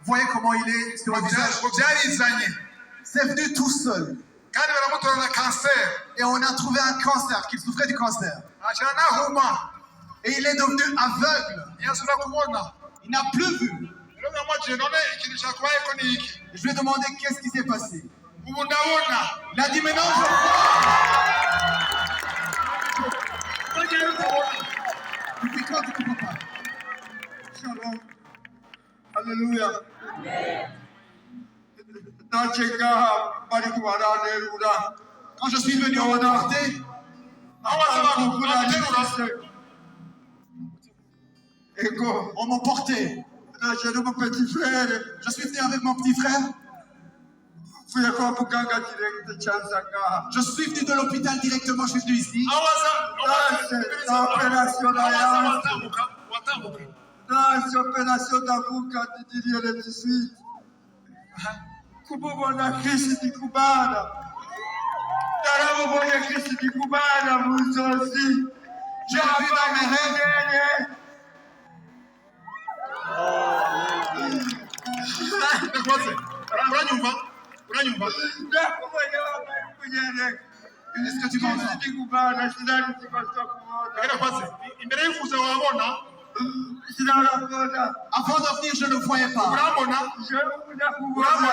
Voyez comment il est sur le visage. C'est venu tout seul. Et on a trouvé un cancer, qu'il souffrait du cancer. Et il est devenu aveugle. Il n'a plus vu. Je lui ai demandé qu'est-ce qui s'est passé. Il a dit maintenant je vois. Depuis quand tu ne comprends pas? Shalom. Alléluia. Quand je suis venu au porter, on m'a porté. Je suis venu avec mon petit frère. Je suis venu de l'hôpital directement, je suis venu ici. J'ai vu dans mes rêves. Qu'est-ce que tu penses? Avant de venir, je ne le voyais pas.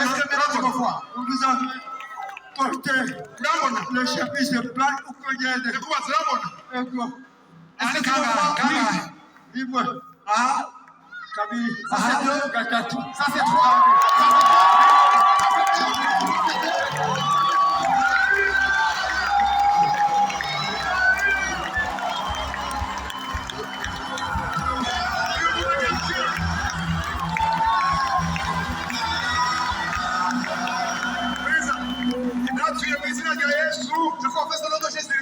Est-ce que maintenant tu me vois? Le chapitre plat ou est-ce que tu me vois? Oui. Ça c'est deux. Ça c'est trois. Je confesse le nom de Jésus.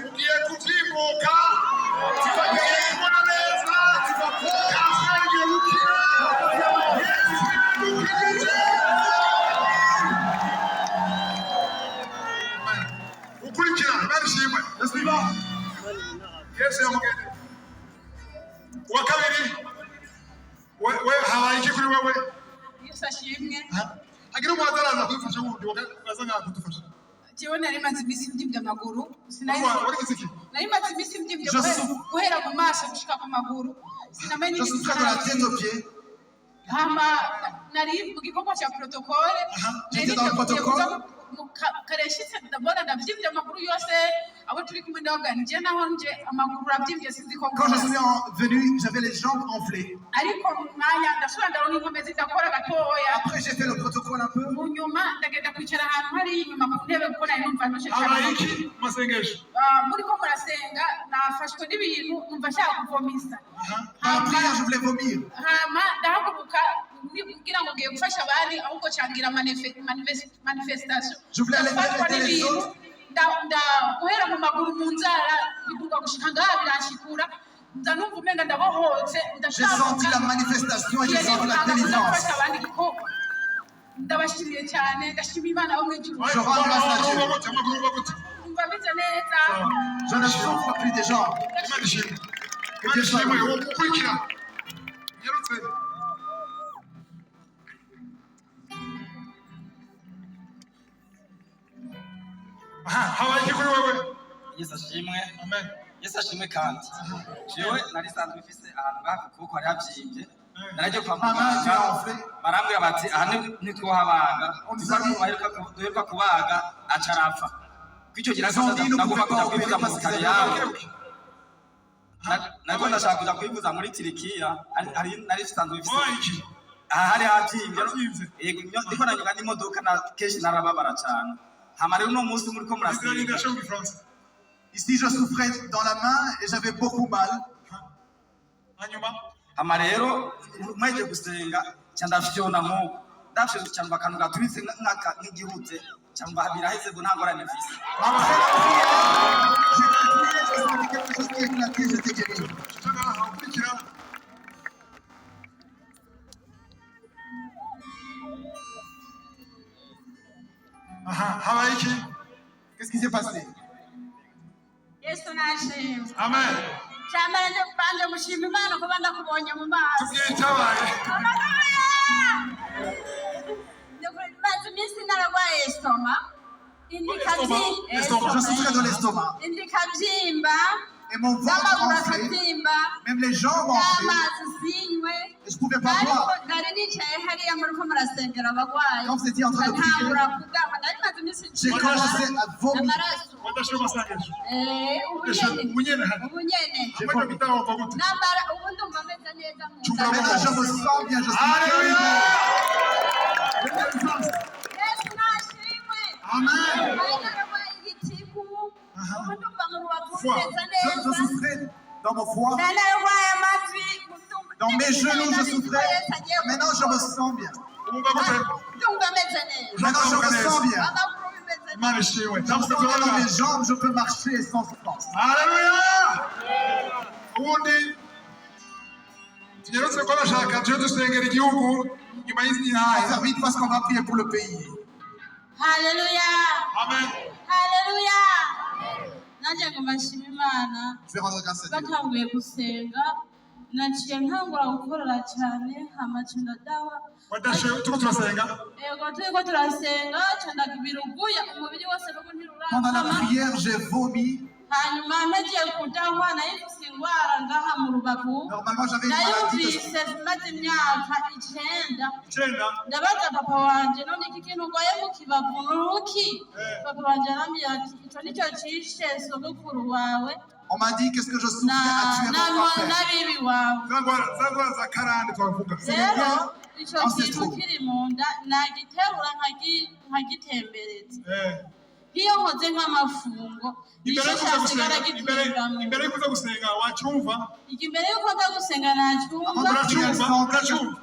Tu vas le suivant. Jewe nari maze imisi mbyimvye amaguru nari maze imisi mbyimvye guhera mu maso gushika ku maguru sinamenye de la tête aux pieds. hama nari mu gikorwa cya protocole J'étais dans le protocole. kareshitse ndabona ndavyimvye amaguru yose abo turi kumwe ndaganije naho nje amaguru avyimvye sinzi ko Quand je suis venu, j'avais les jambes enflées. ariko mwanya ndasubira ndaronka inkomezi ndakora gatoya. Après j'ai fait le protocole un peu. mu nyuma ndagenda kwicara ahantu hari inyuma ku ntebe kuko nari numva ntoshe cyane. muri ko murasenga nafashwe n'ibintu numva nshaka kuvomisa. En prière, je voulais vomir. hama ndahaguruka ngira ngo ngiye gufasha abandi ahubwo cangira manifestation. Je voulais aller aider les autres. Guhera mu maguru mu nzara biduga gushika ngaha biranshikura ndanumva umenga ndabohotse J'ai senti la manifestation et j'ai senti la délivrance. ndabashimiye cyane ndashimira Imana wo mw'ijuru. Je rends grâce à Dieu. Umva bize neza. Je ne souffre plus des jambes. Que Dieu soit loué. Yesu ashimwe. Amen. Yesu ashimwe kandi. Jewe nari sanzwe mfise ahantu hafi kuko hari havyimbye. Naraje kwa muganga barambwira bati aha ntitwohabanga. Duheruka kubaga aca arapfa. Kw'icyo gihe nagomba kuja kwivuza mu bitaro yawe. Nako ndashaka kuja kwivuza muri Turikiya. Nari sanzwe mfise aha hari havyimbye. Yego ndiko nanyuga n'imodoka na kenshi narababara cyane. Ici, je souffrais dans la main et j'avais beaucoup mal. Amarero maze gusenga cyandafyona nko ndafye cyangwa kanu gaturitse nk'igihute cyangwa biraheze ngo ntangorane mfise. Qu'est-ce qui s'est passé? Yesu nashimye. Amen. Cyambere banje mushima Imana kuba ndakubonye mu maso. Tubwire icyabaye. Haleluya. Je souffrais de l'estomac. Et mon ventre enflé, même les jambes enflées. Et je ne pouvais pas boire. Quand vous étiez en train de prier, j'ai commencé à vomir. Maintenant je me sens bien, je suis Amen. Je souffrais dans mon foie. Dans mes genoux, je souffrais. Maintenant, je me sens bien. Maintenant, je me sens bien. Dans mes jambes, je peux marcher sans souffrance. Alléluia. Faire vite parce qu'on va prier pour le pays. Alléluia. Amen. Alléluia. Naje ngomashima Imana Je vais rendre grâce à Dieu. batanguye gusenga naciye nkangura gukorera cyane amacunda dawa Tuko turasenga. yego turiko turasenga candaga ibiruguya umubiri wose Pendant la n'ubundi prière, j'ai vomi. hanyuma nagiye kudahwa nayifise ingwara ngaha mu rubavu Normalement, j'avais une maladie. nayumvise maze imyaka 9 ndabaza papa wanje none iki kintu ngoye mu kibavu nuki papa wanje arambwira ati ico nicyo cishe sogokuru wawe. On m'a dit qu'est-ce que je souffrais actuellement. Nabibi wawe Zangwa za karande twavuga. rero ico kintu kiri mu nda nagiterura nkagitembereza iyo nkoze nk'amafungo Imbere yuko uza gusenga wacyumva. imbere yuko nza gusenga nacyumva Uracyumva.